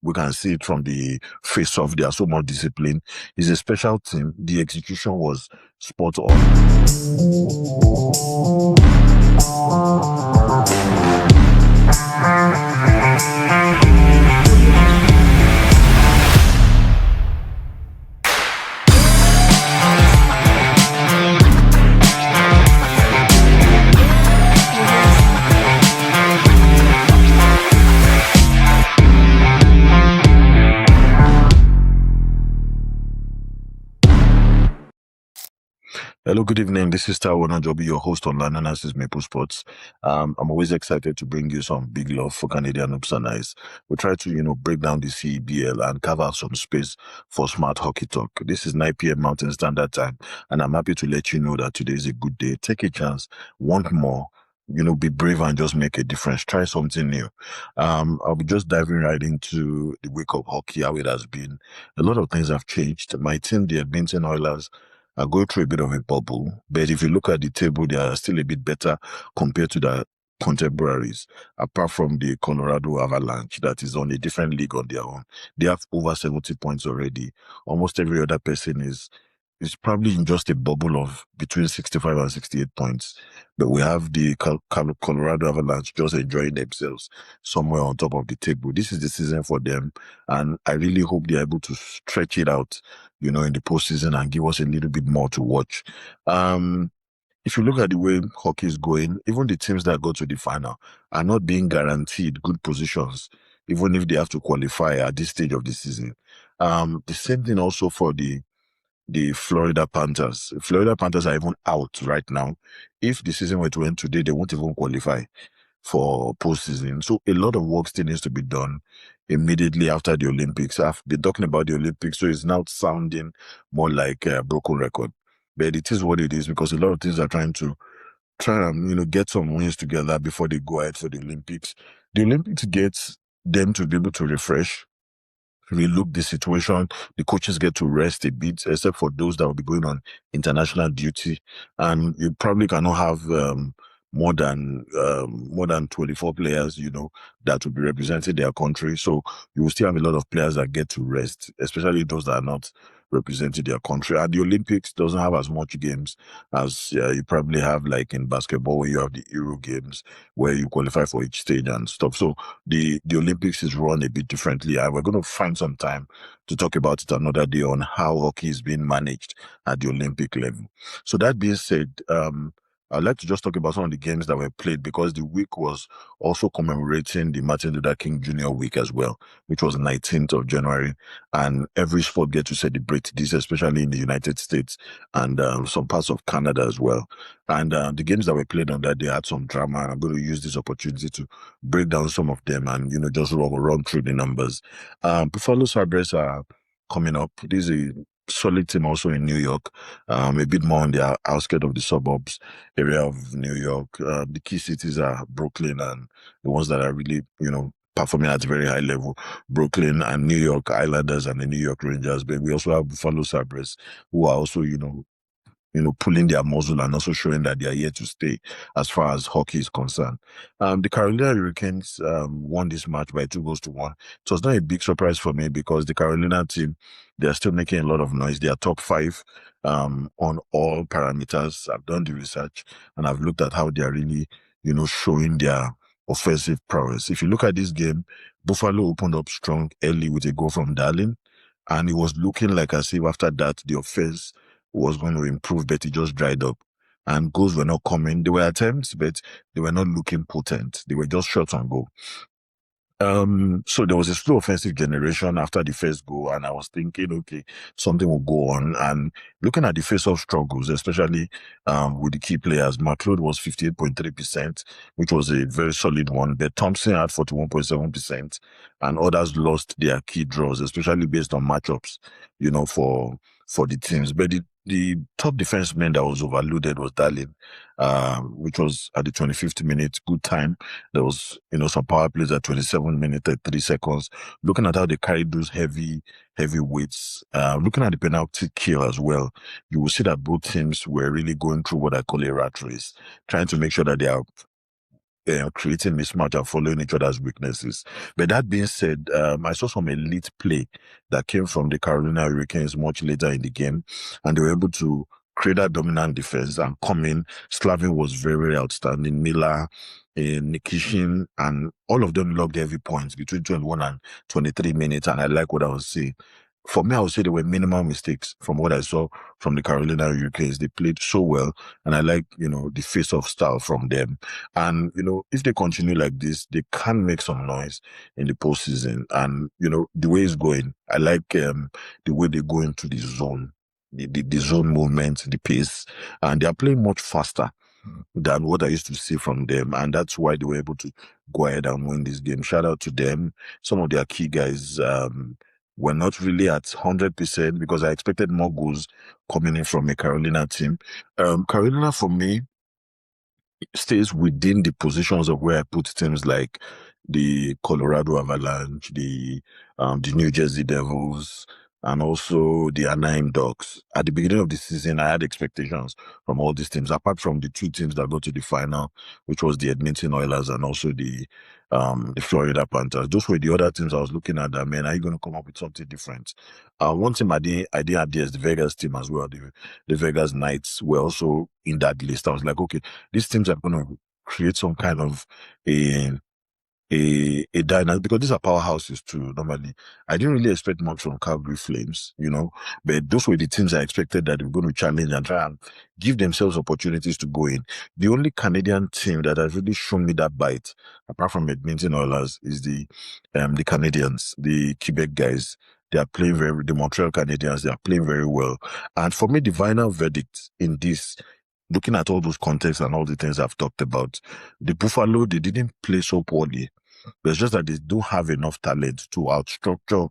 We can see it from the face-off. They are so much disciplined. It's a special team. The execution was spot on. Hello, good evening. This is Tarasenko, Joby, your host on Line Analysis Maple Sports. I'm always excited to bring you some big love for Canadian hoops and ice. We try to, break down the CEBL and carve out some space for smart hockey talk. This is 9 p.m. Mountain Standard Time, and I'm happy to let you know that today is a good day. Take a chance, want more. Be brave and just make a difference. Try something new. I'll be just diving right into the week of hockey, how it has been. A lot of things have changed. My team, the Edmonton Oilers, are going through a bit of a bubble. But if you look at the table, they are still a bit better compared to their contemporaries, apart from the Colorado Avalanche that is on a different league on their own. They have over 70 points already. Almost every other person is probably in just a bubble of between 65 and 68 points. But we have the Colorado Avalanche just enjoying themselves somewhere on top of the table. This is the season for them. And I really hope they're able to stretch it out, in the postseason and give us a little bit more to watch. If you look at the way hockey is going, even the teams that go to the final are not being guaranteed good positions, even if they have to qualify at this stage of the season. The same thing also for the Florida Panthers. Florida Panthers are even out right now. If the season were to end today, they won't even qualify for postseason. So a lot of work still needs to be done immediately after the Olympics. I've been talking about the Olympics, so it's now sounding more like a broken record. But it is what it is because a lot of things are trying and get some wins together before they go ahead for the Olympics. The Olympics gets them to be able to refresh, relook the situation. The coaches get to rest a bit, except for those that will be going on international duty. And you probably cannot have more than 24 players, that will be representing their country. So you will still have a lot of players that get to rest, especially those that are not representing their country. And the Olympics doesn't have as much games as you probably have like in basketball, where you have the Euro games, where you qualify for each stage and stuff. So the Olympics is run a bit differently, and we're going to find some time to talk about it another day on how hockey is being managed at the Olympic level. So that being said, I'd like to just talk about some of the games that were played because the week was also commemorating the Martin Luther King Jr. week as well, which was 19th of January. And every sport gets to celebrate this, especially in the United States and some parts of Canada as well. And the games that were played on that day had some drama. And I'm going to use this opportunity to break down some of them and, just run through the numbers. Buffalo Sabres are coming up. This is a solid team also in New York, a bit more on the outskirts of the suburbs area of New York. The key cities are Brooklyn and the ones that are really, performing at a very high level. Brooklyn and New York Islanders and the New York Rangers. But we also have Buffalo Sabres, who are also, pulling their muzzle and also showing that they are here to stay as far as hockey is concerned. The Carolina Hurricanes won this match by 2-1. It was not a big surprise for me because the Carolina team, they're still making a lot of noise. They are top 5 on all parameters. I've done the research and I've looked at how they are really, showing their offensive prowess. If you look at this game, Buffalo opened up strong early with a goal from Dahlin, and it was looking like as if after that the offense was going to improve, but it just dried up. And goals were not coming. There were attempts, but they were not looking potent. They were just shots on goal. So there was a slow offensive generation after the first goal, and I was thinking, okay, something will go on. And looking at the face-off struggles, especially with the key players, McLeod was 58.3%, which was a very solid one. But Thompson had 41.7%, and others lost their key draws, especially based on matchups, for the teams. But the top defenseman that was overloaded was Dahlin, which was at the 25th minute, good time. There was, some power plays at 27 minutes, 3 seconds. Looking at how they carried those heavy weights, looking at the penalty kill as well, you will see that both teams were really going through what I call a rat race, trying to make sure that they are creating mismatch and following each other's weaknesses. But that being said, I saw some elite play that came from the Carolina Hurricanes much later in the game, and they were able to create that dominant defense and come in. Slavin was very, very outstanding. Miller, Nikishin, and all of them logged heavy points between 21 and 23 minutes, and I like what I was seeing. For me, I would say there were minimal mistakes from what I saw from the Carolina Hurricanes. They played so well, and I like, the face-off style from them. And, if they continue like this, they can make some noise in the postseason. And, the way it's going, I like the way they go into the zone, the zone movement, the pace, and they are playing much faster than what I used to see from them. And that's why they were able to go ahead and win this game. Shout out to them. Some of their key guys were not really at 100% because I expected more goals coming in from a Carolina team. Carolina, for me, stays within the positions of where I put teams like the Colorado Avalanche, the New Jersey Devils, and also the Anaheim Ducks. At the beginning of the season, I had expectations from all these teams, apart from the two teams that got to the final, which was the Edmonton Oilers and also the Florida Panthers. Those were the other teams I was looking at. That, man, are you going to come up with something different? One team I didn't have there is the Vegas team as well. The Vegas Knights were also in that list. I was like, okay, these teams are going to create some kind of a dynamic, because these are powerhouses too. Normally, I didn't really expect much from Calgary Flames, but those were the teams I expected that they were going to challenge and try and give themselves opportunities to go in. The only Canadian team that has really shown me that bite, apart from Edmonton Oilers, is the Canadians, the Quebec guys. They are playing the Montreal Canadiens, they are playing very well. And for me, the final verdict in this, looking at all those contexts and all the things I've talked about, the Buffalo, they didn't play so poorly. But it's just that they don't have enough talent to outstructure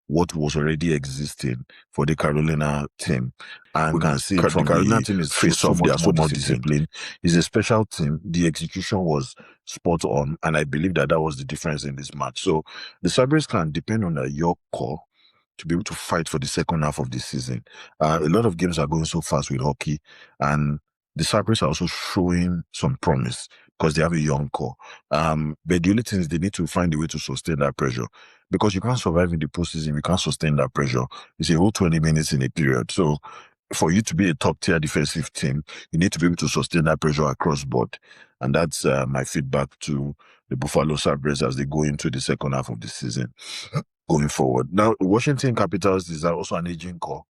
what was already existing for the Carolina team. And we can see it from the Carolina team is face-off. They are so more disciplined. It's a special team. The execution was spot on, and I believe that was the difference in this match. So the Sabres can depend on your core to be able to fight for the second half of the season. A lot of games are going so fast with hockey, and the Sabres are also showing some promise because they have a young core. But the only thing is they need to find a way to sustain that pressure, because you can't survive in the postseason. You can't sustain that pressure. It's a whole 20 minutes in a period. So for you to be a top tier defensive team, you need to be able to sustain that pressure across board. And that's my feedback to the Buffalo Sabres as they go into the second half of the season going forward. Now, Washington Capitals is also an aging core.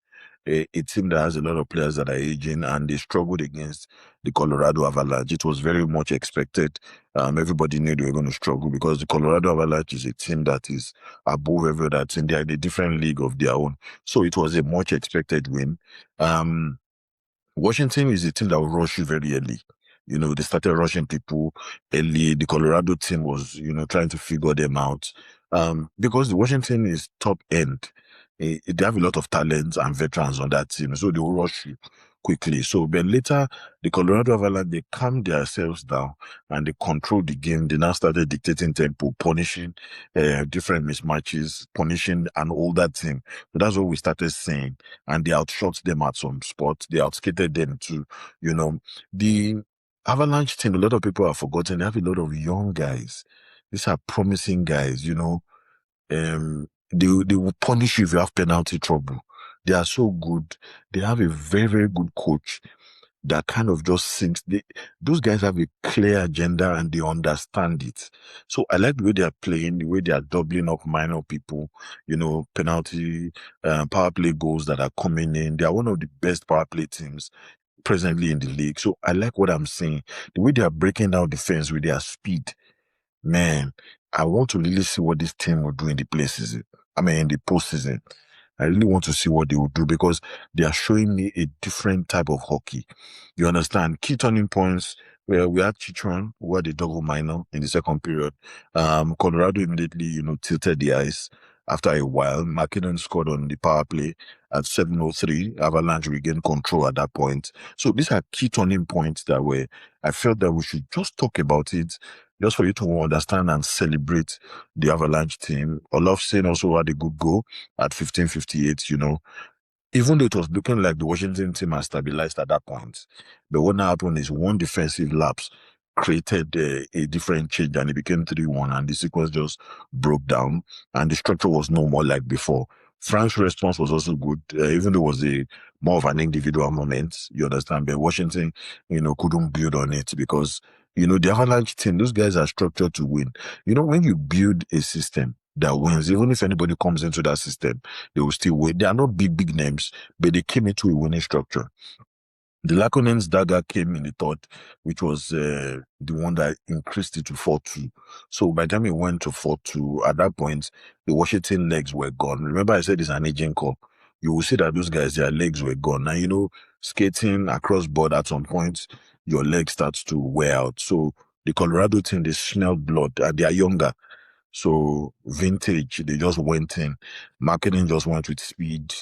A team that has a lot of players that are aging, and they struggled against the Colorado Avalanche. It was very much expected. Everybody knew they were going to struggle because the Colorado Avalanche is a team that is above every other team. They are in a different league of their own. So it was a much expected win. Washington is a team that will rush you very early. They started rushing people early. The Colorado team was, trying to figure them out. Because the Washington is top end. They have a lot of talent and veterans on that team, so they will rush you quickly. So, but later, the Colorado Avalanche, they calmed themselves down and they controlled the game. They now started dictating tempo, punishing different mismatches, punishing an older team. So that's what we started seeing. And they outshot them at some spots. They outskated them too. The Avalanche team, a lot of people have forgotten, they have a lot of young guys. These are promising guys, they will punish you if you have penalty trouble. They are so good. They have a very, very good coach that kind of just sinks. Those guys have a clear agenda and they understand it. So I like the way they are playing, the way they are doubling up minor people, penalty, power play goals that are coming in. They are one of the best power play teams presently in the league. So I like what I'm seeing. The way they are breaking down defense with their speed. Man, I want to really see what this team will do in the in the postseason. I really want to see what they will do because they are showing me a different type of hockey. You understand? Key turning points where we had Chitron, who had a double minor in the second period. Colorado immediately, tilted the ice. After a while, MacKinnon scored on the power play at 7:03. Avalanche regained control at that point. So these are key turning points that I felt that we should just talk about it, just for you to understand and celebrate the Avalanche team. Olofsson also had a good goal at 15:58, Even though it was looking like the Washington team has stabilized at that point. But what now happened is one defensive lapse created a different change, and it became 3-1, and the sequence just broke down, and the structure was no more like before. Frank's response was also good, even though it was a more of an individual moment, you understand, but Washington, couldn't build on it because, the Avalanche team, those guys are structured to win. When you build a system that wins, even if anybody comes into that system, they will still win. They are not big names, but they came into a winning structure. The Lakonen's dagger came in the third, which was the one that increased it to 4-2. So by the time it went to 4-2, at that point, the Washington legs were gone. Remember I said it's an aging cup. You will see that those guys, their legs were gone. Now, skating across board at some point, your leg starts to wear out. So the Colorado team, they smell blood, and they are younger. So vintage, they just went in. MacKinnon just went with speed.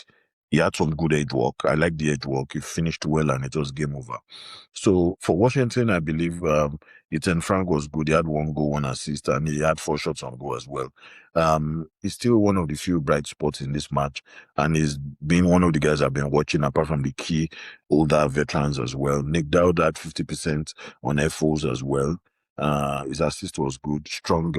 He had some good edge work. I like the edge work. He finished well, and it was game over. So for Washington, I believe Ethan Frank was good. He had 1 goal, 1 assist, and he had 4 shots on goal as well. He's still one of the few bright spots in this match, and he's been one of the guys I've been watching apart from the key older veterans as well. Nick Dowd had 50% on FOs as well. His assist was good, strong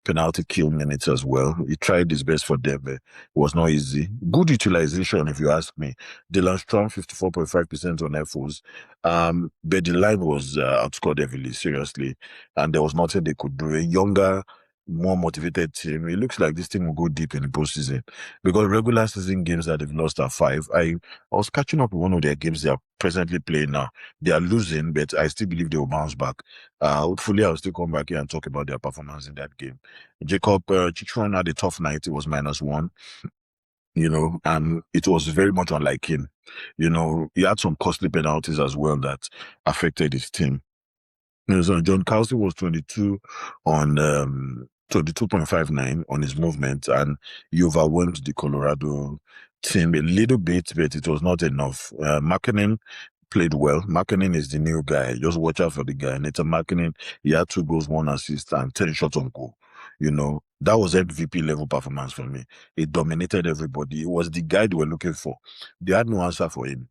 penalty kill minutes as well. He tried his best for them. It was not easy. Good utilization, if you ask me. Dylan Strong, 54.5% on FOs. But the line was outscored heavily, seriously. And there was nothing they could do. A younger, more motivated team. It looks like this team will go deep in the postseason. Because regular season games that they've lost are 5. I was catching up with one of their games they are presently playing now. They are losing, but I still believe they will bounce back. Hopefully, I'll still come back here and talk about their performance in that game. Jacob Chichron had a tough night. It was -1, and it was very much unlike him. He had some costly penalties as well that affected his team. So John Kelsey was 22 on 22.59 on his movement, and he overwhelmed the Colorado team a little bit, but it was not enough. MacKinnon played well. MacKinnon is the new guy. Just watch out for the guy. Nathan MacKinnon, he had 2 goals, 1 assist, and 10 shots on goal. That was MVP level performance for me. He dominated everybody. It was the guy they were looking for. They had no answer for him.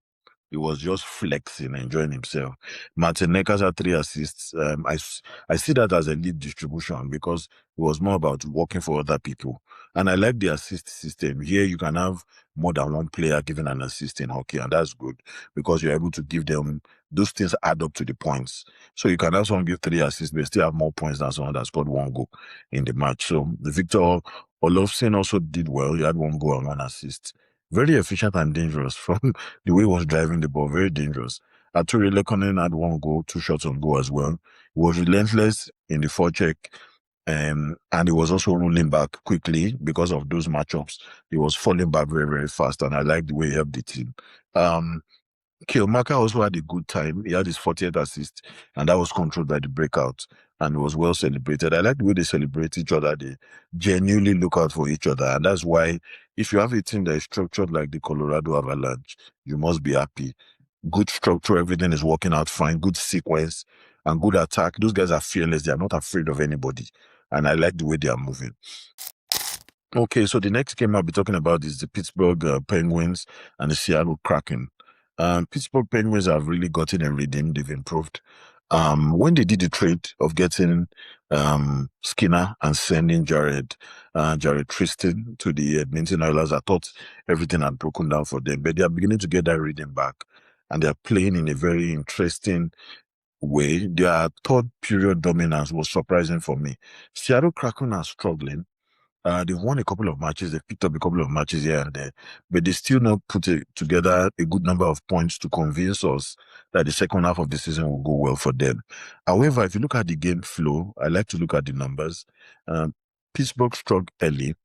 He was just flexing, enjoying himself. Necas had 3 assists. I see that as a lead distribution because it was more about working for other people. And I like the assist system. Here you can have more than one player giving an assist in hockey, and that's good because you're able to give them, those things add up to the points. So you can have someone give 3 assists, but still have more points than someone that scored 1 goal in the match. So Victor Olofsson also did well. He had 1 goal and 1 assist. Very efficient and dangerous from the way he was driving the ball, very dangerous. Arturi Lekonen had 1 goal, 2 shots on goal as well. He was relentless in the forecheck, and he was also rolling back quickly because of those matchups. He was falling back very, very fast, and I liked the way he helped the team. Kilmaka also had a good time. He had his 40th assist, and that was controlled by the breakout, and it was well celebrated. I like the way they celebrate each other. They genuinely look out for each other, and that's why if you have a team that is structured like the Colorado Avalanche, you must be happy. Good structure, everything is working out fine, good sequence, and good attack. Those guys are fearless. They are not afraid of anybody, and I like the way they are moving. Okay, so the next game I'll be talking about is the Pittsburgh Penguins and the Seattle Kraken. Pittsburgh Penguins have really gotten a redeem. They've improved. When they did the trade of getting Skinner and sending Jared Tristan to the Edmonton Oilers, I thought everything had broken down for them, but they are beginning to get that redeem back, and they are playing in a very interesting way. Their third period dominance was surprising for me. Seattle Kraken are struggling. They've won a couple of matches. They've picked up a couple of matches here and there, but they still not put together a good number of points to convince us that the second half of the season will go well for them. However, if you look at the game flow, I like to look at the numbers. Pittsburgh struck early,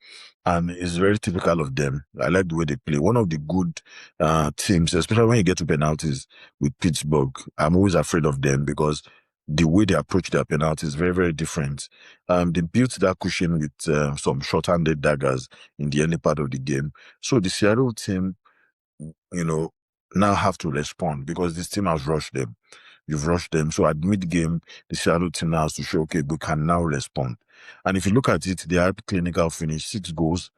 and it's very typical of them. I like the way they play. One of the good teams, especially when you get to penalties with Pittsburgh, I'm always afraid of them because the way they approach their penalties is very, very different. They built that cushion with some shorthanded daggers in the early part of the game. So the Seattle team, now have to respond because this team has rushed them. You've rushed them. So at mid-game, the Seattle team now has to show, okay, we can now respond. And if you look at it, they had clinical finish, 6 goals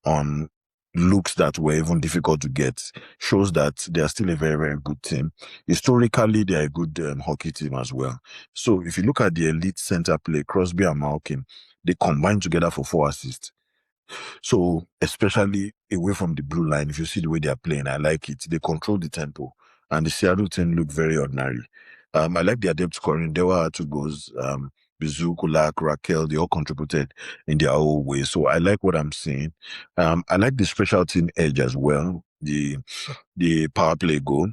on looks that were even difficult to get shows that they are still a very, very good team. Historically, they are a good hockey team as well. So if you look at the elite center play, Crosby and Malkin, they combined together for 4 assists. So especially away from the blue line, if you see the way they are playing, I like it. They control the tempo, and the Seattle team look very ordinary. I like their depth scoring. There were 2 goals. Bizu, Kulak, Raquel, they all contributed in their own way. So I like what I'm seeing. I like the special team edge as well. The power play goal,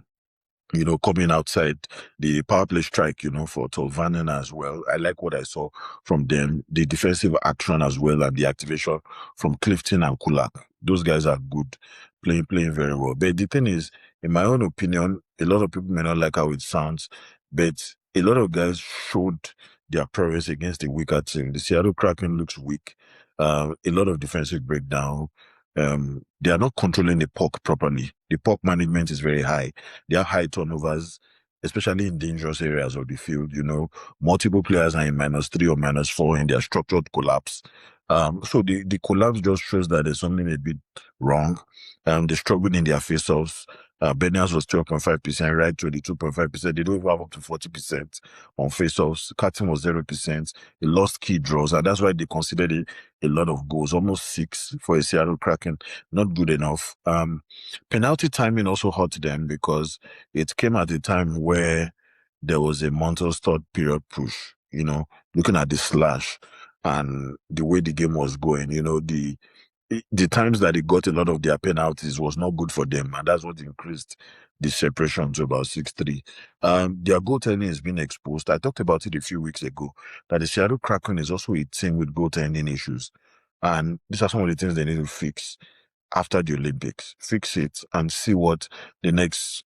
coming outside the power play strike, for Tolvanen as well. I like what I saw from them. The defensive action as well and the activation from Clifton and Kulak. Those guys are good, playing very well. But the thing is, in my own opinion, a lot of people may not like how it sounds, but a lot of guys showed their prowess against a weaker team. The Seattle Kraken looks weak. A lot of defensive breakdown. They are not controlling the puck properly. The puck management is very high. They have high turnovers, especially in dangerous areas of the field. Multiple players are in -3 or -4 in their structured collapse. So the collapse just shows that there's something a bit wrong. They struggled in their face-offs. Bedard was 12.5%, right? 22.5%. They don't even have up to 40% on face-offs. Cutting was 0%. They lost key draws, and that's why they considered it a lot of goals, almost 6 for a Seattle Kraken. Not good enough. Penalty timing also hurt them because it came at a time where there was a Montel's third period push, looking at the slash and the way the game was going, the times that they got a lot of their penalties was not good for them, and that's what increased the separation to about 6-3. Their goaltending has been exposed. I talked about it a few weeks ago, that the Seattle Kraken is also a team with goaltending issues. And these are some of the things they need to fix after the Olympics. Fix it and see what the next,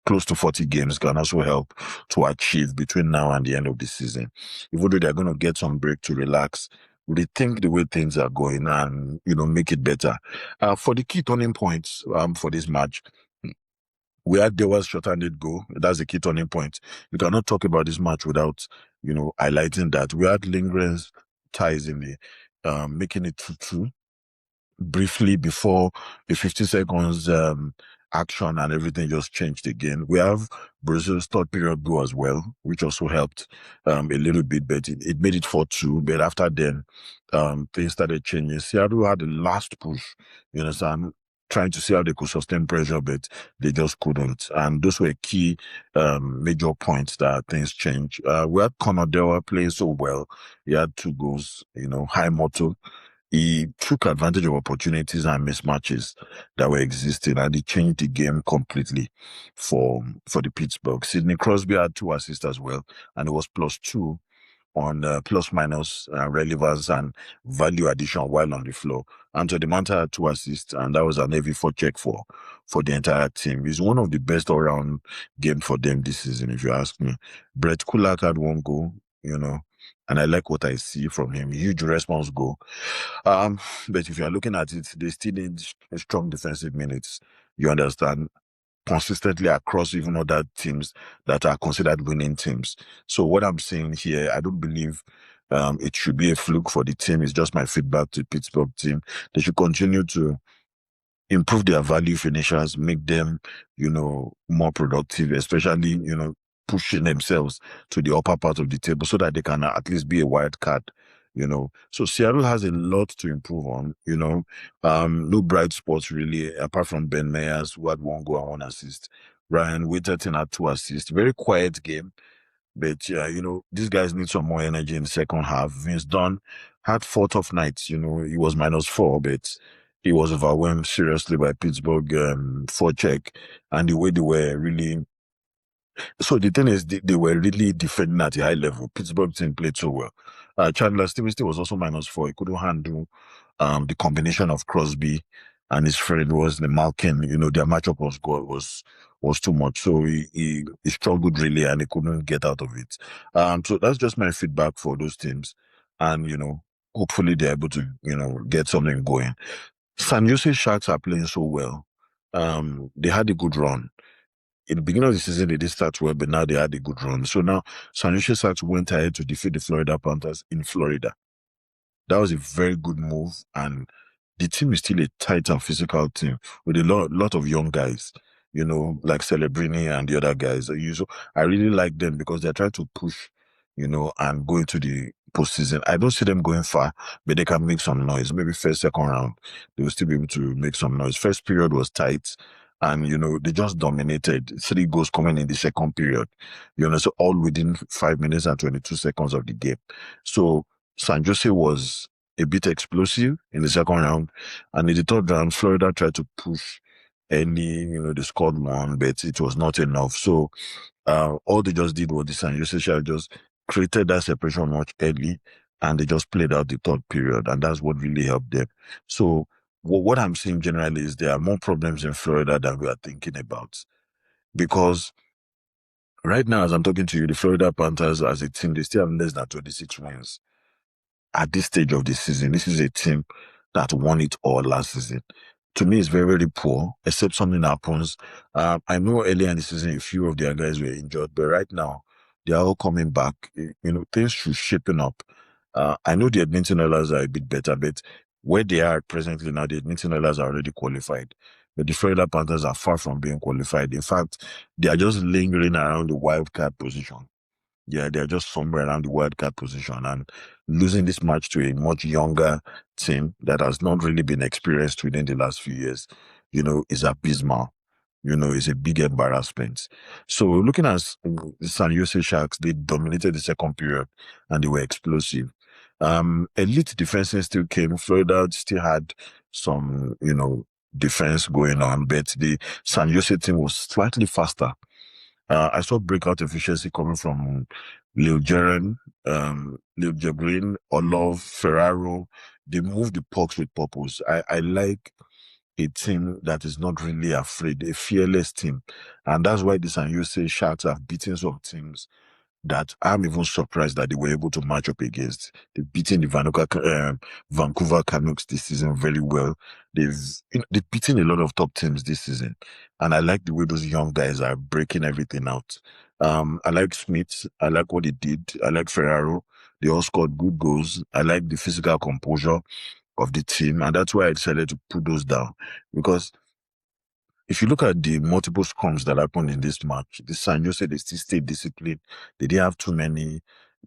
close to 40 games can also help to achieve between now and the end of the season. Even though they're going to get some break to relax, rethink the way things are going and, make it better. For the key turning points for this match, we had Dewar's shorthanded goal. That's the key turning point. You cannot talk about this match without, highlighting that. We had Lindgren's ties in the making it 2-2 briefly before the 50 seconds action and everything just changed again. We have Brazil's third period goal as well, which also helped a little bit, but it made it 4-2. But after then, things started changing. Seattle had the last push, you understand, trying to see how they could sustain pressure, but they just couldn't. And those were key major points that things changed. We had Dewar playing so well. He had 2 goals, high motto. He took advantage of opportunities and mismatches that were existing, and he changed the game completely for the Pittsburgh. Sidney Crosby had 2 assists as well, and it was +2 on plus-minus relevance and value addition while on the floor. Anthony Manta had 2 assists, and that was an heavy check for the entire team. It's one of the best all-round games for them this season, if you ask me. Brett Kulak had 1 goal, and I like what I see from him. Huge response goal. But if you're looking at it, they still need strong defensive minutes. You understand? Consistently across even other teams that are considered winning teams. So what I'm saying here, I don't believe it should be a fluke for the team. It's just my feedback to the Pittsburgh team. They should continue to improve their value finishers, make them, more productive, especially, pushing themselves to the upper part of the table so that they can at least be a wild card. So Seattle has a lot to improve on, no bright spots really, apart from Ben Meyers, who had 1 goal and 1 assist. Ryan Witterton had 2 assists. Very quiet game. But these guys need some more energy in the second half. Vince Dunn had 4 tough nights. He was -4, but he was overwhelmed seriously by Pittsburgh forecheck and the way they were really. So the thing is, they were really defending at a high level. Pittsburgh team played so well. Chandler Stevenson was also -4. He couldn't handle the combination of Crosby and his friend was the Malkin. Their matchup was too much. So he struggled really and he couldn't get out of it. So that's just my feedback for those teams. And, hopefully they're able to, get something going. San Jose Sharks are playing so well. They had a good run. In the beginning of the season, they did start well, but now they had a good run. So now San Jose Sharks went ahead to defeat the Florida Panthers in Florida. That was a very good move, and the team is still a tight and physical team with a lot of young guys, like Celebrini and the other guys. I really like them because they're trying to push, and go into the postseason. I don't see them going far, but they can make some noise. Maybe first, second round, they will still be able to make some noise. First period was tight. And, they just dominated. 3 goals coming in the second period, so all within 5 minutes and 22 seconds of the game. So San Jose was a bit explosive in the second round. And in the third round, Florida tried to push they scored one, but it was not enough. So all they just did was the San Jose Sharks just created that separation much early, and they just played out the third period, and that's what really helped them. So what I'm seeing generally is there are more problems in Florida than we are thinking about, because right now, as I'm talking to you, the Florida Panthers as a team, they still have less than 26 wins at this stage of the season. This is a team that won it all last season. To me, it's very, very poor, except something happens. I know earlier in the season, a few of their guys were injured, but right now, they are all coming back. Things should shaping up. I know the Edmonton Oilers are a bit better, but where they are presently now, the Edmonton Oilers are already qualified. But the Florida Panthers are far from being qualified. In fact, they are just lingering around the wild card position. Yeah, they're just somewhere around the wild card position, and losing this match to a much younger team that has not really been experienced within the last few years, is abysmal. It's a big embarrassment. So looking at the San Jose Sharks, they dominated the second period and they were explosive. Elite defenses still came. Florida still had some, defense going on, but the San Jose team was slightly faster. I saw breakout efficiency coming from Lil Jaren, Lil Jabrin, Orlov, Ferraro. They move the pucks with purpose. I like a team that is not really afraid, a fearless team. And that's why the San Jose Sharks have beaten some teams that I'm even surprised that they were able to match up against. They've beaten the Vancouver Canucks this season very well. They've beaten a lot of top teams this season, and I like the way those young guys are breaking everything out. I like Smith. I like what he did. I like Ferraro. They all scored good goals. I like the physical composure of the team, and that's why I decided to put those down, because if you look at the multiple scrums that happened in this match, the San Jose, they still stayed disciplined. They didn't have too many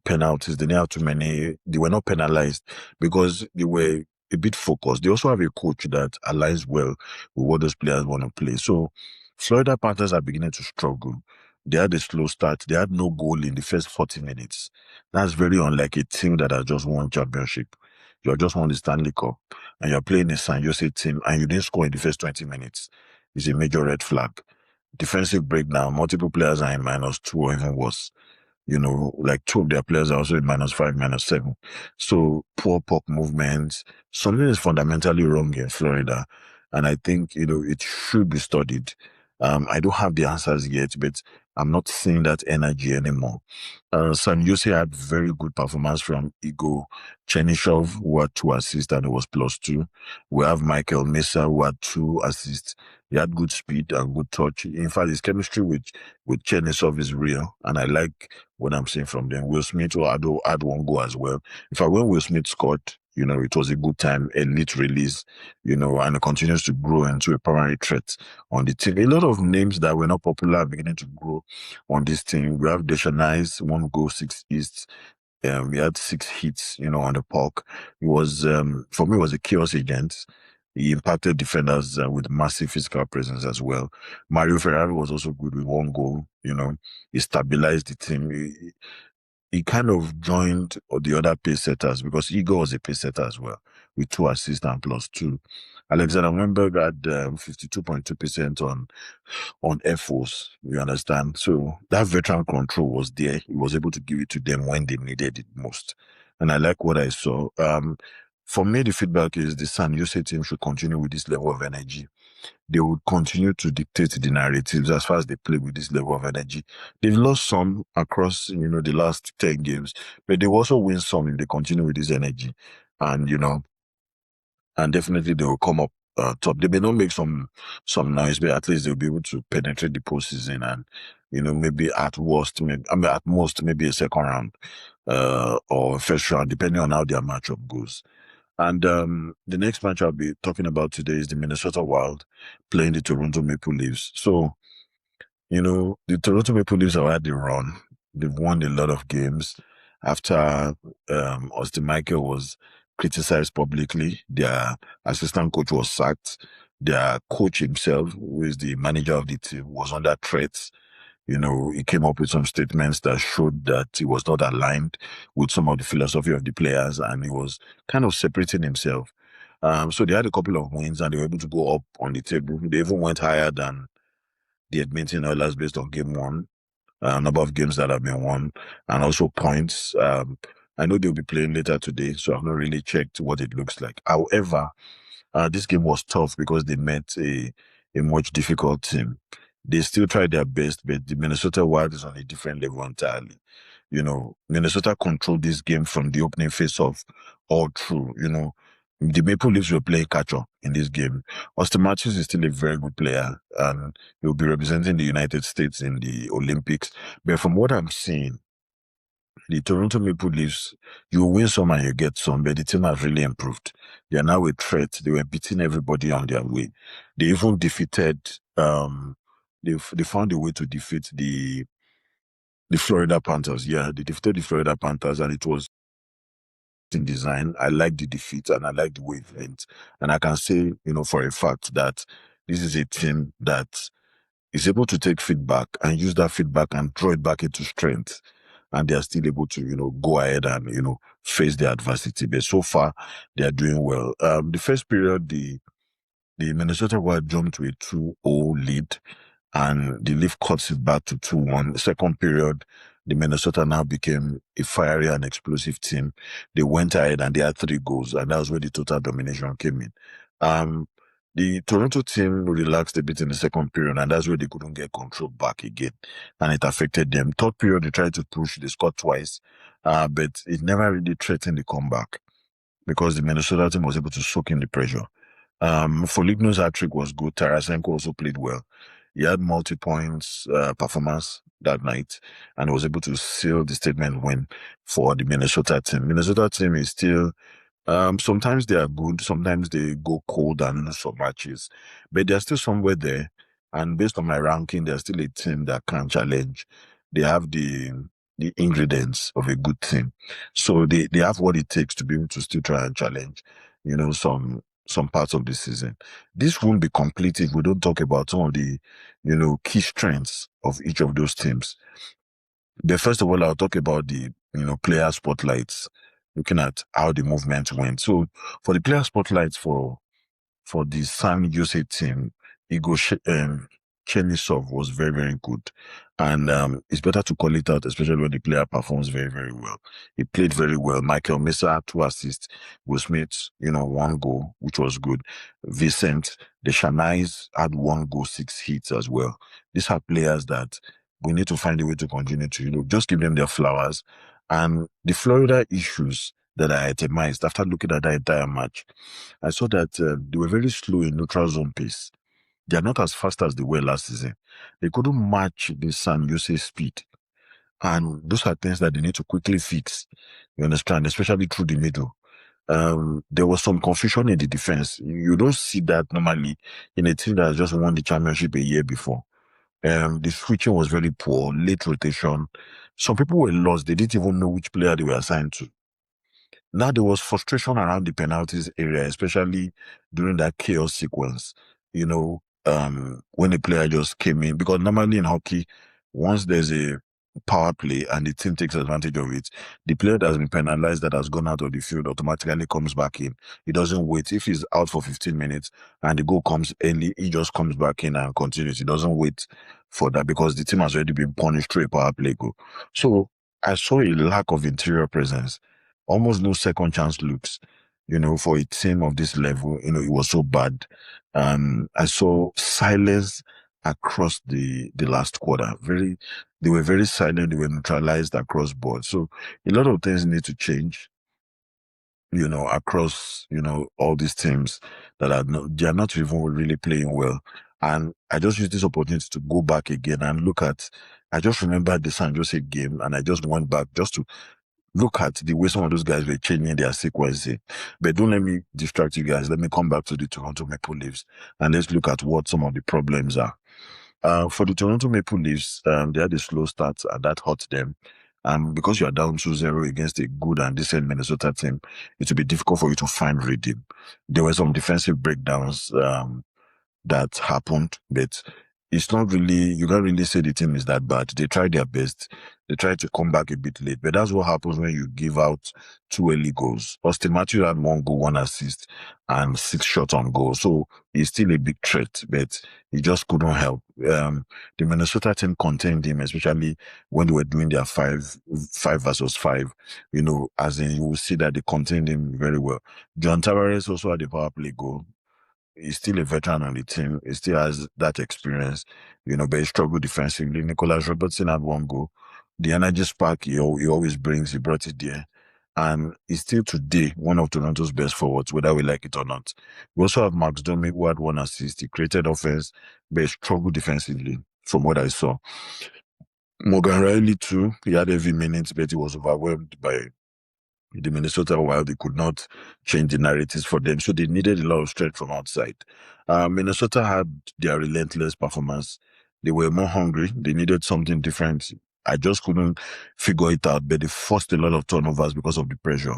penalties. They didn't have too many. They were not penalized because they were a bit focused. They also have a coach that aligns well with what those players want to play. So Florida Panthers are beginning to struggle. They had a slow start. They had no goal in the first 40 minutes. That's very unlike a team that has just won championship. You just won the Stanley Cup, and you're playing a San Jose team, and you didn't score in the first 20 minutes. Is a major red flag. Defensive breakdown, multiple players are in -2 or even worse. Like 2 of their players are also in -5, -7. So poor puck movements. Something is fundamentally wrong in Florida. And I think, it should be studied. I don't have the answers yet, but I'm not seeing that energy anymore. San Jose had very good performance from Igor Chernyshov, who had 2 assists and it was +2. We have Michael Mesa, who had 2 assists. He had good speed and good touch. In fact, his chemistry with Chernyshov is real, and I like what I'm seeing from them. Will Smith will add 1 goal as well. In fact, when Will Smith scored, it was a good time, elite release, and it continues to grow into a primary threat on the team. A lot of names that were not popular are beginning to grow on this team. We have Deschanais, 1 goal, 6 assists. We had 6 hits, on the puck. It was, for me, it was a chaos agent. He impacted defenders with massive physical presence as well. Mario Ferrari was also good with 1 goal. He stabilized the team. He kind of joined the other pace setters because Igor was a pace setter as well with 2 assists and +2. Alexander Wemberg had 52.2% on FOs, you understand? So that veteran control was there. He was able to give it to them when they needed it most. And I like what I saw. For me, the feedback is the San Jose team should continue with this level of energy. They would continue to dictate the narratives as far as they play with this level of energy. They've lost some across, the last 10 games, but they will also win some if they continue with this energy. And, and definitely they will come up top. They may not make some noise, but at least they'll be able to penetrate the postseason and, maybe at worst, at most, maybe a second round or first round, depending on how their matchup goes. And the next match I'll be talking about today is the Minnesota Wild playing the Toronto Maple Leafs. So, the Toronto Maple Leafs have had a run. They've won a lot of games after Austin Michael was criticized publicly. Their assistant coach was sacked. Their coach himself, who is the manager of the team, was under threat. He came up with some statements that showed that he was not aligned with some of the philosophy of the players, and he was kind of separating himself. So they had a couple of wins and they were able to go up on the table. They even went higher than the Edmonton Oilers based on game one, number of games that have been won, and also points. I know they'll be playing later today, so I've not really checked what it looks like. However, this game was tough because they met a much difficult team. They still tried their best, but the Minnesota Wild is on a different level entirely. Minnesota controlled this game from the opening face-off all through. The Maple Leafs were playing catch-up in this game. Austin Matthews is still a very good player, and he'll be representing the United States in the Olympics. But from what I'm seeing, the Toronto Maple Leafs, you win some and you get some, but the team has really improved. They are now a threat. They were beating everybody on their way. They even defeated, they found a way to defeat the Florida Panthers. Yeah, they defeated the Florida Panthers, and it was in design. I like the defeat and I like the way it went. And I can say, for a fact that this is a team that is able to take feedback and use that feedback and draw it back into strength. And they are still able to, go ahead and, face the adversity. But so far, they are doing well. The first period, the Minnesota Wild jumped to a 2-0 lead, and the Leaf cuts it back to 2-1. The second period, the Minnesota now became a fiery and explosive team. They went ahead and they had 3 goals, and that was where the total domination came in. The Toronto team relaxed a bit in the second period, and that's where they couldn't get control back again, and it affected them. Third period, they tried to push, they scored twice, but it never really threatened the comeback because the Minnesota team was able to soak in the pressure. Foligno's hat-trick was good. Tarasenko also played well. He had multi-points performance that night and was able to seal the statement win for the Minnesota team. Minnesota team is still, sometimes they are good, sometimes they go cold and lose some matches, but they're still somewhere there. And based on my ranking, they're still a team that can challenge. They have the ingredients of a good team. So they have what it takes to be able to still try and challenge, some parts of the season. This won't be complete if we don't talk about some of the, key strengths of each of those teams. But first of all, I'll talk about the, player spotlights, looking at how the movement went. So for the player spotlights for the San Jose team, Igor Chenisov was very, very good. And it's better to call it out, especially when the player performs very, very well. He played very well. Michael Mesa had 2 assists. Will Smith, 1 goal, which was good. Vincent Deschanais had 1 goal, 6 hits as well. These are players that we need to find a way to continue to, just give them their flowers. And the Florida issues that I itemized after looking at that entire match, I saw that they were very slow in neutral zone pace. They are not as fast as they were last season. They couldn't match the San Jose speed. And those are things that they need to quickly fix. You understand? Especially through the middle. There was some confusion in the defense. You don't see that normally in a team that has just won the championship a year before. The switching was very poor, late rotation. Some people were lost. They didn't even know which player they were assigned to. Now there was frustration around the penalties area, especially during that chaos sequence. When a player just came in, because normally in hockey, once there's a power play and the team takes advantage of it, the player that has been penalized, that has gone out of the field, automatically comes back in. He doesn't wait. If he's out for 15 minutes and the goal comes early, he just comes back in and continues. He doesn't wait for that because the team has already been punished through a power play goal. So I saw a lack of interior presence, almost no second chance looks. For a team of this level, it was so bad. I saw silence across the last quarter. They were very silent. They were neutralized across board. So a lot of things need to change, across, all these teams that they are not even really playing well. And I just use this opportunity to go back again and I just remembered the San Jose game and I just went back just to look at the way some of those guys were changing their sequencing. But don't let me distract you guys. Let me come back to the Toronto Maple Leafs and let's look at what some of the problems are. For the Toronto Maple Leafs, they had a slow start and that hurt them. And because you are down 2-0 against a good and decent Minnesota team, it will be difficult for you to find rhythm. There were some defensive breakdowns. That happened, but it's not really, you can't really say the team is that bad. They tried their best. They tried to come back a bit late, but that's what happens when you give out two early goals. Austin Matthews had one goal, one assist, and 6 shots on goal. So he's still a big threat, but he just couldn't help. The Minnesota team contained him, especially when they were doing their five versus five, as in you will see that they contained him very well. John Tavares also had a power play goal. He's still a veteran on the team. He still has that experience, but he struggled defensively. Nicholas Robertson had one goal. The energy spark he always brings, he brought it there. And he's still today one of Toronto's best forwards, whether we like it or not. We also have Max Domi, who had one assist. He created offense, but he struggled defensively, from what I saw. Morgan Riley, too, he had every minute, but he was overwhelmed by the Minnesota Wild. They could not change the narratives for them. So they needed a lot of strength from outside. Minnesota had their relentless performance. They were more hungry. They needed something different. I just couldn't figure it out, but they forced a lot of turnovers because of the pressure.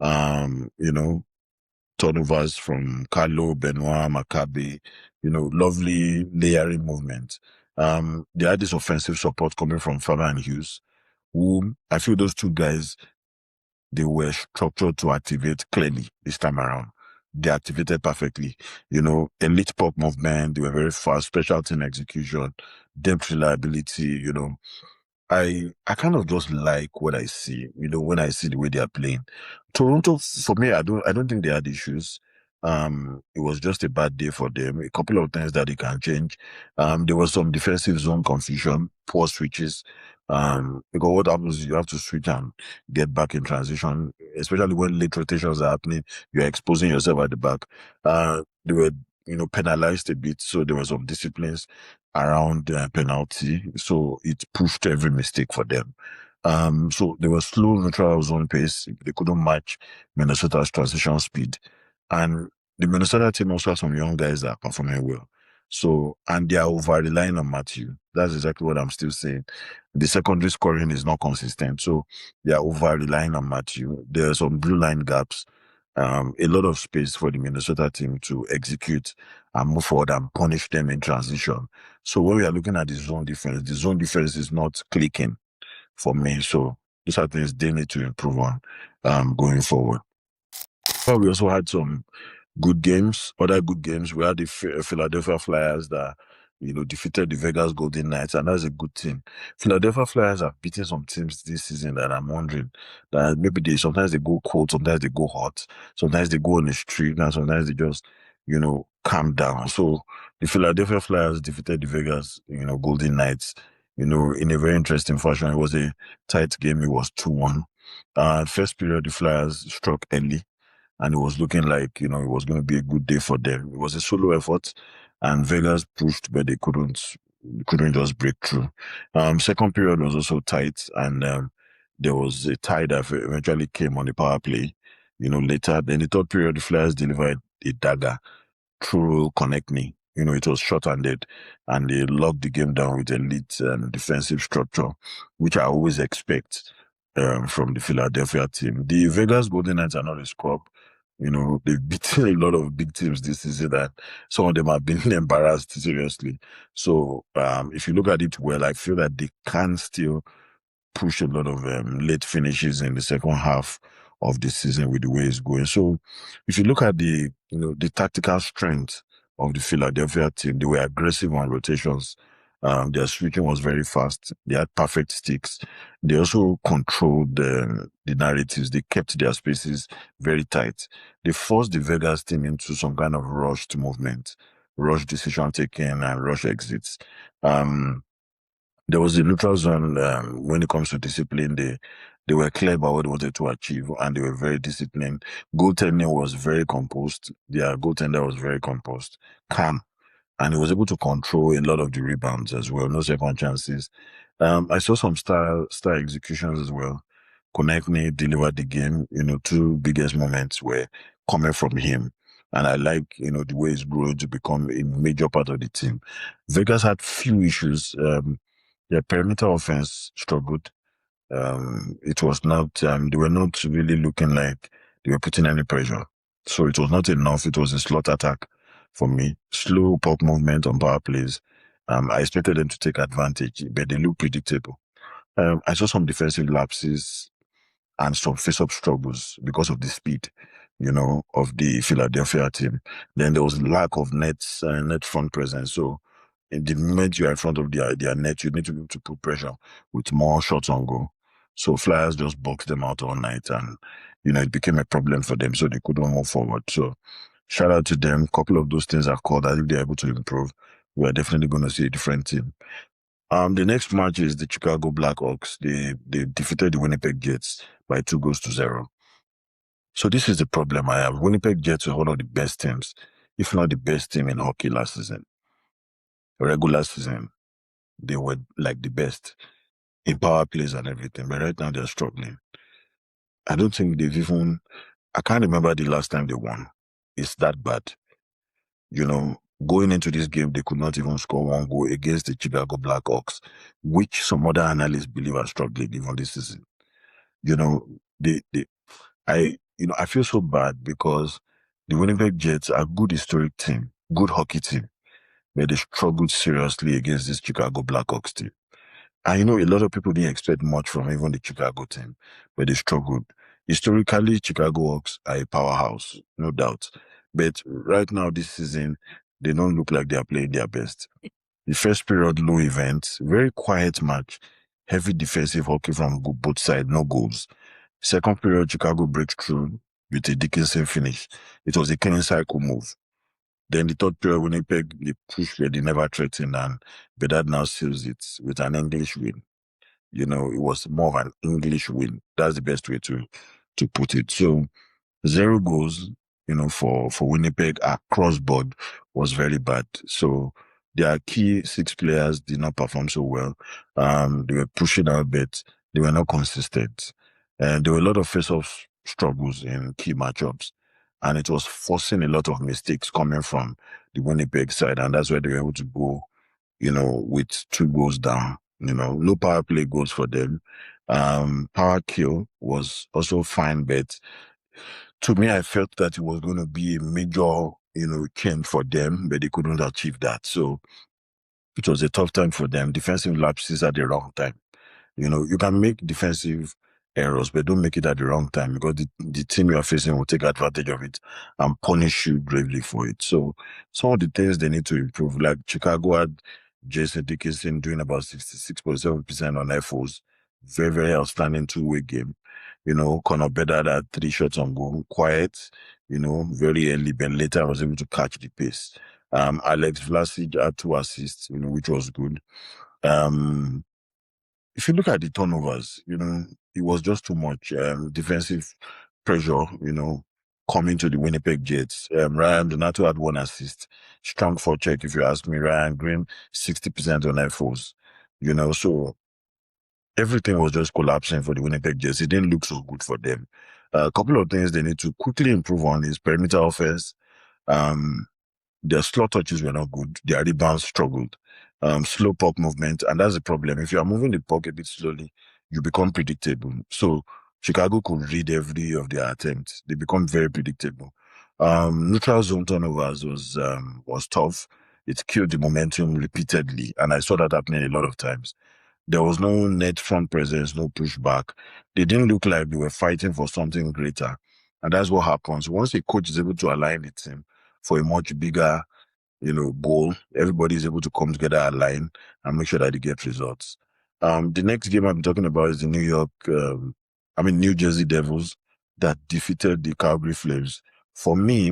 Um, you know, Turnovers from Carlo, Benoit, Maccabi, lovely layering movement. They had this offensive support coming from Faber and Hughes, who I feel those two guys, they were structured to activate clearly this time around. They activated perfectly. Elite pop movement, they were very fast, special team execution, depth reliability, I kind of just like what I see, when I see the way they are playing. Toronto, for me, I don't think they had issues. It was just a bad day for them. A couple of things that they can change. There was some defensive zone confusion, poor switches. Because what happens is you have to switch and get back in transition, especially when late rotations are happening. You're exposing yourself at the back. They were, penalized a bit, so there was some disciplines around penalty, so it pushed every mistake for them. So they were slow neutral zone pace. They couldn't match Minnesota's transition speed. And the Minnesota team also has some young guys that are performing well. So, and they are over relying on Matthew. That's exactly what I'm still saying. The secondary scoring is not consistent. So they are over relying on Matthew. There are some blue line gaps. A lot of space for the Minnesota team to execute and move forward and punish them in transition. So when we are looking at the zone defense is not clicking for me. So these are things they need to improve on going forward. But we also had some good games, other good games. We had the Philadelphia Flyers that, defeated the Vegas Golden Knights, and that's a good team. Philadelphia Flyers have beaten some teams this season that I'm wondering that maybe sometimes they go cold, sometimes they go hot, sometimes they go on a streak, and sometimes they just, calm down. So the Philadelphia Flyers defeated the Vegas, Golden Knights, in a very interesting fashion. It was a tight game. It was 2-1. First period, the Flyers struck early and it was looking like, it was going to be a good day for them. It was a solo effort and Vegas pushed, but they couldn't just break through. Second period was also tight and there was a tie that eventually came on the power play, later. Then the third period, the Flyers delivered a dagger through Konecny. It was shorthanded and they locked the game down with elite defensive structure, which I always expect from the Philadelphia team. The Vegas Golden Knights are not a scrub. They've beaten a lot of big teams this season and some of them have been embarrassed seriously. So if you look at it well, I feel that they can still push a lot of late finishes in the second half of the season with the way it's going. So if you look at the tactical strength of the Philadelphia team, they were aggressive on rotations. Their switching was very fast. They had perfect sticks. They also controlled the narratives. They kept their spaces very tight. They forced the Vegas team into some kind of rushed movement, rush decision taking, and rush exits. There was a neutral zone when it comes to discipline. They were clear about what they wanted to achieve and they were very disciplined. Goaltending was very composed. Their goaltender was very composed, calm, and he was able to control a lot of the rebounds as well. No second chances. I saw some star executions as well. Konecny delivered the game. Two biggest moments were coming from him. And I like, the way he's grown to become a major part of the team. Vegas had few issues. Their perimeter offense struggled. It was not, they were not really looking like they were putting any pressure. So it was not enough. It was a slot attack for me. Slow puck movement on power plays. I expected them to take advantage, but they look predictable. I saw some defensive lapses and some face-up struggles because of the speed, of the Philadelphia team. Then there was lack of net front presence. So in the moment you are in front of their net, you need to be able to put pressure with more shots on goal. So Flyers just boxed them out all night, and it became a problem for them, so they couldn't move forward. So shout out to them. A couple of those things are called. I think they're able to improve. We're definitely going to see a different team. The next match is the Chicago Blackhawks. They defeated the Winnipeg Jets by 2-0. So this is the problem I have. Winnipeg Jets were one of the best teams, if not the best team in hockey last season. Regular season, they were like the best in power plays and everything, but right now they're struggling. I don't think I can't remember the last time they won. It's that bad. Going into this game, they could not even score one goal against the Chicago Blackhawks, which some other analysts believe are struggling even this season. I feel so bad because the Winnipeg Jets are a good historic team, good hockey team, but they struggled seriously against this Chicago Blackhawks team. I know a lot of people didn't expect much from even the Chicago team, but they struggled. Historically, Chicago Hawks are a powerhouse, no doubt. But right now, this season, they don't look like they are playing their best. The first period, low event, very quiet match, heavy defensive hockey from both sides, no goals. Second period, Chicago breaks through with a Dickinson finish. It was a clean cycle move. Then the third period, Winnipeg, they pushed where they never threatened, and Bedard now seals it with an English win. It was more of an English win. That's the best way to put it. So 0 goals, for Winnipeg across board was very bad. So their key 6 players did not perform so well. They were pushing out, but they were not consistent. And there were a lot of face-off struggles in key matchups. And it was forcing a lot of mistakes coming from the Winnipeg side. And that's where they were able to go, with 2 goals down. No power play goals for them. Power kill was also fine, but to me, I felt that it was going to be a major, change for them, but they couldn't achieve that. So it was a tough time for them. Defensive lapses at the wrong time. You can make defensive errors, but don't make it at the wrong time because the team you are facing will take advantage of it and punish you gravely for it. So some of the things they need to improve, like Chicago had Jason Dickinson doing about 66.7% on FOs. Very, very outstanding two-way game. Conor Bedard had 3 shots on goal, quiet, very early, but later I was able to catch the pace. Alex Vlasic had 2 assists, which was good. If you look at the turnovers, it was just too much defensive pressure, coming to the Winnipeg Jets. Ryan Donato had 1 assist. Strong forecheck, if you ask me. Ryan Green, 60% on FOs. So everything was just collapsing for the Winnipeg Jets. It didn't look so good for them. A couple of things they need to quickly improve on is perimeter offense. Their slot touches were not good. Their rebounds struggled. Slow puck movement, and that's the problem. If you are moving the puck a bit slowly, you become predictable. So Chicago could read every of their attempts. They become very predictable. Neutral zone turnovers was tough. It killed the momentum repeatedly, and I saw that happening a lot of times. There was no net front presence, no pushback. They didn't look like they were fighting for something greater. And that's what happens. Once a coach is able to align the team for a much bigger, goal, everybody is able to come together, align, and make sure that they get results. The next game I'm talking about is the New Jersey Devils that defeated the Calgary Flames. For me,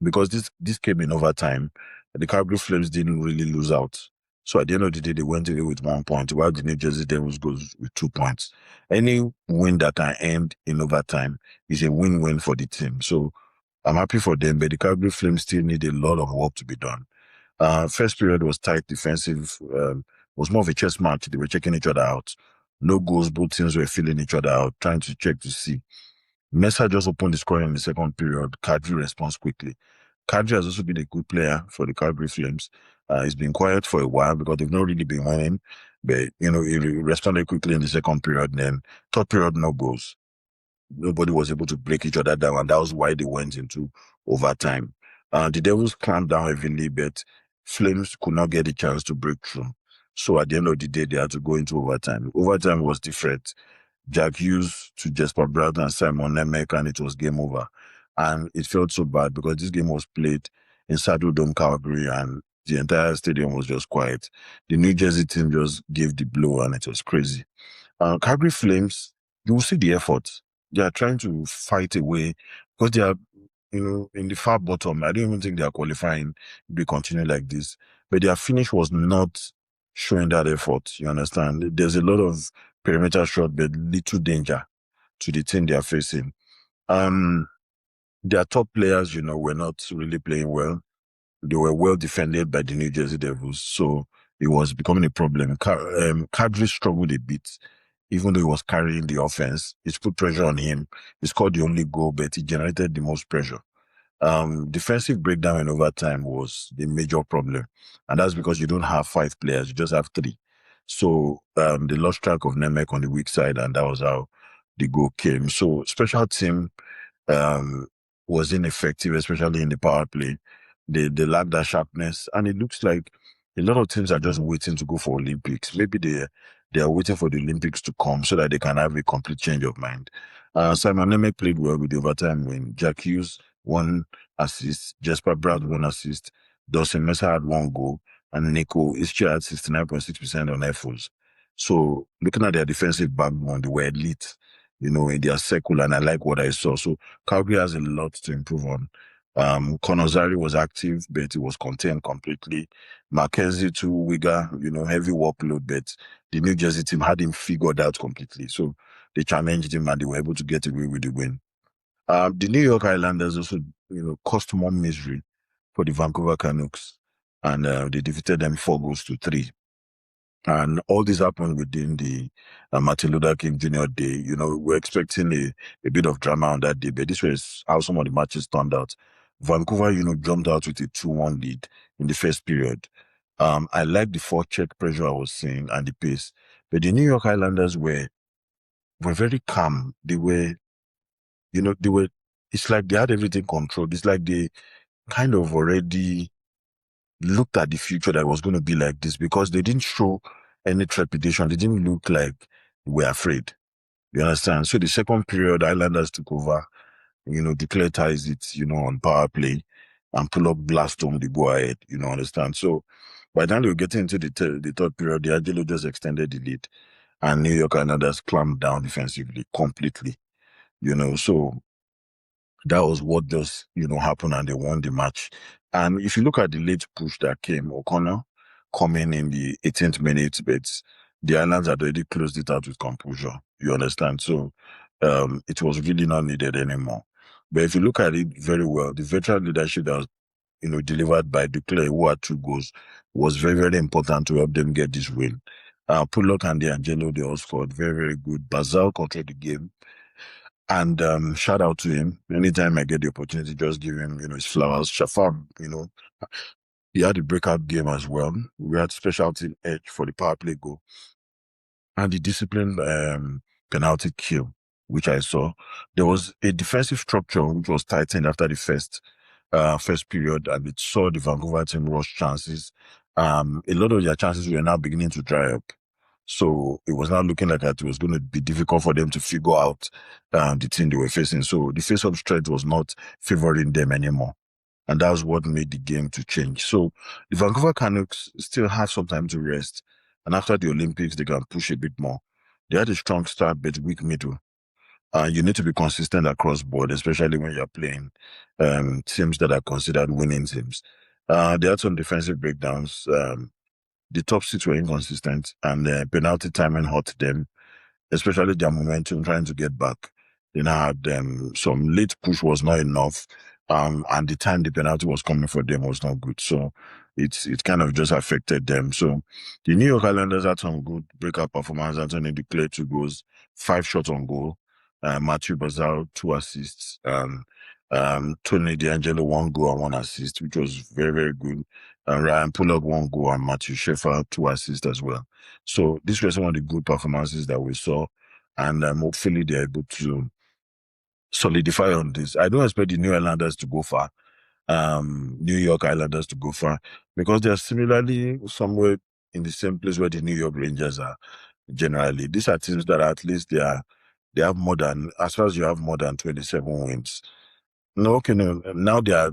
because this came in overtime, the Calgary Flames didn't really lose out. So at the end of the day, they went away with 1 point, while the New Jersey Devils goes with 2 points. Any win that can end in overtime is a win-win for the team. So I'm happy for them, but the Calgary Flames still need a lot of work to be done. First period was tight, defensive, was more of a chess match. They were checking each other out. No goals, both teams were feeling each other out, trying to check to see. Mesa just opened the scoring in the second period. Kadri responds quickly. Kadri has also been a good player for the Calgary Flames. He's been quiet for a while because they've not really been winning. But, he responded quickly in the second period. And then third period, no goals. Nobody was able to break each other down. And that was why they went into overtime. The Devils clamped down heavily, but Flames could not get a chance to break through. So at the end of the day, they had to go into overtime. Overtime was different. Jack Hughes to Jesper Bratt and Simon Nemec, and it was game over. And it felt so bad because this game was played in Saddle Dome, Calgary, and the entire stadium was just quiet. The New Jersey team just gave the blow, and it was crazy. Calgary Flames, you will see the effort. They are trying to fight away because they are, in the far bottom. I don't even think they are qualifying if they continue like this. But their finish was not showing that effort. You understand? There's a lot of perimeter shot, but little danger to the team they are facing. Their top players, were not really playing well. They were well defended by the New Jersey Devils, so it was becoming a problem. Kadri struggled a bit, even though he was carrying the offense. It put pressure on him. He scored the only goal, but he generated the most pressure. Defensive breakdown in overtime was the major problem. And that's because you don't have 5 players, you just have 3. So they lost track of Nemec on the weak side, and that was how the goal came. So special team um, was ineffective, especially in the power play. They lack that sharpness, and it looks like a lot of teams are just waiting to go for Olympics. Maybe they are waiting for the Olympics to come so that they can have a complete change of mind. Simon Nemec played well with the overtime win. Jack Hughes 1 assist, Jesper Bratt 1 assist, Dawson Mesa had 1 goal, and Nico Ischi had 69.6% on efforts. So looking at their defensive backbone, they were elite, in their circle, and I like what I saw. So Calgary has a lot to improve on. Konozari was active, but he was contained completely. Mackenzie to Wiga, heavy workload, but the New Jersey team had him figured out completely. So they challenged him and they were able to get away with the win. The New York Islanders also, caused more misery for the Vancouver Canucks, and they defeated them 4-3. And all this happened within the Martin Luther King Jr. Day. We're expecting a bit of drama on that day, but this was how some of the matches turned out. Vancouver, jumped out with a 2-1 lead in the first period. I like the forecheck pressure I was seeing and the pace, but the New York Islanders were very calm. It's like they had everything controlled. It's like they kind of already looked at the future that was going to be like this because they didn't show any trepidation. They didn't look like they were afraid. You understand? So the second period, Islanders took over, declared ties it, on power play and pull up blast home the go ahead, understand? So by the time they were getting into the third period, the Angelo just extended the lead and New York Islanders clamped down defensively completely, so that was what just, happened and they won the match. And if you look at the late push that came, O'Connor coming in the 18th minute, but the Islands had already closed it out with composure. You understand? So it was really not needed anymore. But if you look at it very well, the veteran leadership that was, delivered by Duclair, who had 2 goals, was very, very important to help them get this win. Pullock and D'Angelo, they all scored very, very good. Bazal controlled the game. And shout out to him. Anytime I get the opportunity, just give him, his flowers. Shafar, he had a breakout game as well. We had special team edge for the power play goal. And the disciplined penalty kill, which I saw. There was a defensive structure which was tightened after the first period, and it saw the Vancouver team rush chances. A lot of their chances were now beginning to dry up. So it was now looking like that it was going to be difficult for them to figure out the team they were facing. So the face-off strength was not favoring them anymore. And that's what made the game to change. So the Vancouver Canucks still have some time to rest. And after the Olympics, they can push a bit more. They had a strong start, but weak middle. You need to be consistent across board, especially when you're playing teams that are considered winning teams. They had some defensive breakdowns. The top 6 were inconsistent, and penalty timing hurt them, especially their momentum trying to get back. They now had some late push was not enough, and the time the penalty was coming for them was not good. So it kind of just affected them. So the New York Islanders had some good breakout performance. Anthony declared 2 goals, 5 shots on goal. Matthew Bazzal, 2 assists, and Tony D'Angelo, 1 goal and 1 assist, which was very, very good. And Ryan Pullock, 1 goal, and Matthew Sheffer, 2 assists as well. So these were some of the good performances that we saw, and hopefully they're able to solidify on this. I don't expect the New Islanders to go far, New York Islanders to go far, because they're similarly somewhere in the same place where the New York Rangers are. Generally, these are teams that at least they have more than, as far as you have more than 27 wins. No, okay, no. Now they are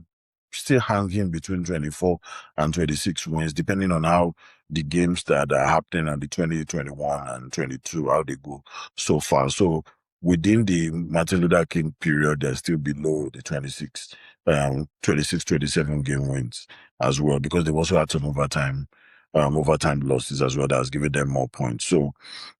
still hanging between 24 and 26 wins, depending on how the games that are happening at the 2021 and 22, how they go so far. So within the Martin Luther King period, they're still below the 26, 27 game wins as well, because they've also had some overtime losses as well that has given them more points. So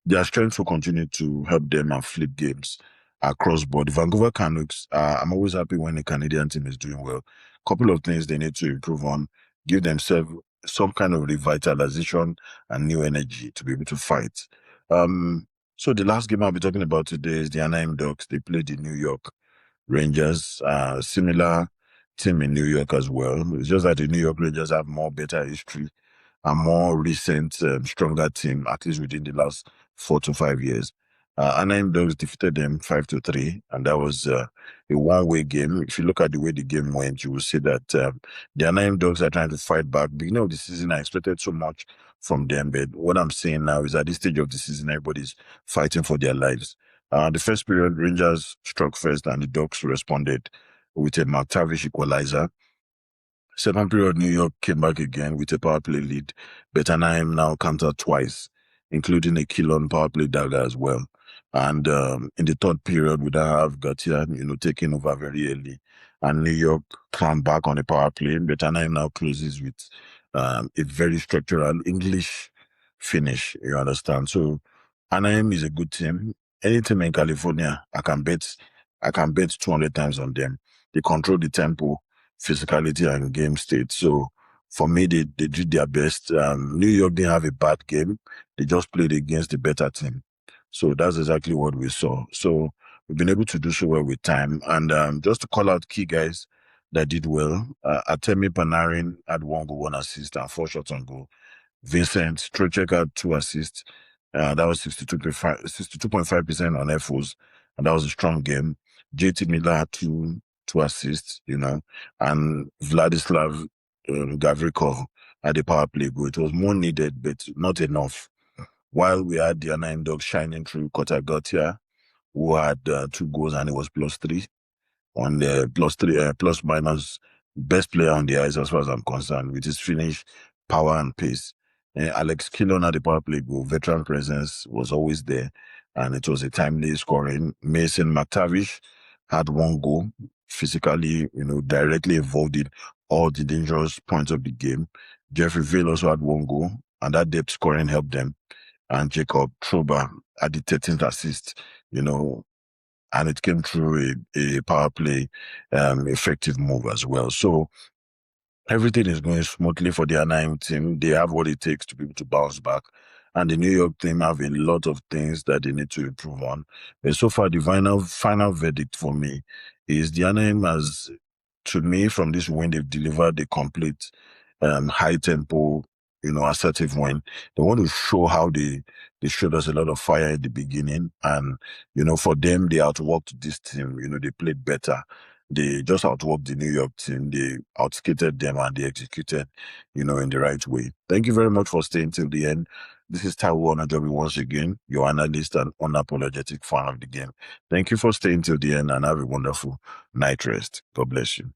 their strength will continue to help them and flip games across board. The Vancouver Canucks, I'm always happy when the Canadian team is doing well. Couple of things they need to improve on, give themselves some kind of revitalization and new energy to be able to fight. So the last game I'll be talking about today is the Anaheim Ducks. They played the New York Rangers, similar team in New York as well. It's just that the New York Rangers have more better history, a more recent, stronger team, at least within the last 4 to 5 years. Anaheim Ducks defeated them 5-3, and that was a one-way game. If you look at the way the game went, you will see that the Anaheim Ducks are trying to fight back. Beginning of the season, I expected so much from them, but what I'm saying now is at this stage of the season, everybody's fighting for their lives. The first period, Rangers struck first, and the Ducks responded with a McTavish equalizer. Second period, New York came back again with a power play lead, but Anaheim now countered twice, including a kill-on power play dagger as well. And in the third period, we don't have Gatia, taking over very early. And New York climbed back on the power play, but Anaheim now closes with a very structural English finish, you understand? So Anaheim is a good team. Any team in California, I can bet 200 times on them. They control the tempo, physicality, and game state. So for me, they did their best. New York didn't have a bad game. They just played against the better team. So that's exactly what we saw. So we've been able to do so well with time. And just to call out key guys that did well, Artemi Panarin had 1 goal, 1 assist, and 4 shots on goal. Vincent Trocek had 2 assists. That was 62.5% on FOs, and that was a strong game. JT Miller had two assists, and Vladislav Gavrikov had a power play goal. It was more needed, but not enough. While we had the Anaheim Dogs shining through Kota Gautier, who had 2 goals, and it was +3 on the plus minus best player on the ice as far as I'm concerned, with his finish, power, and pace. Alex Killon had the power play goal. Veteran presence was always there, and it was a timely scoring. Mason McTavish had 1 goal, physically, directly involved in all the dangerous points of the game. Jeffrey Vale also had 1 goal, and that depth scoring helped them. And Jacob Troba had the 13th assist, and it came through a power play effective move as well. So everything is going smoothly for the Anaheim team. They have what it takes to be able to bounce back. And the New York team have a lot of things that they need to improve on. But so far, the final verdict for me is the Anaheim has, to me, from this win, they've delivered a complete high tempo, assertive win. They want to show how they showed us a lot of fire in the beginning. And, for them, they outworked this team. They played better. They just outworked the New York team. They outskated them, and they executed, in the right way. Thank you very much for staying till the end. This is Taiwo Onajobi once again, your analyst and unapologetic fan of the game. Thank you for staying till the end, and have a wonderful night rest. God bless you.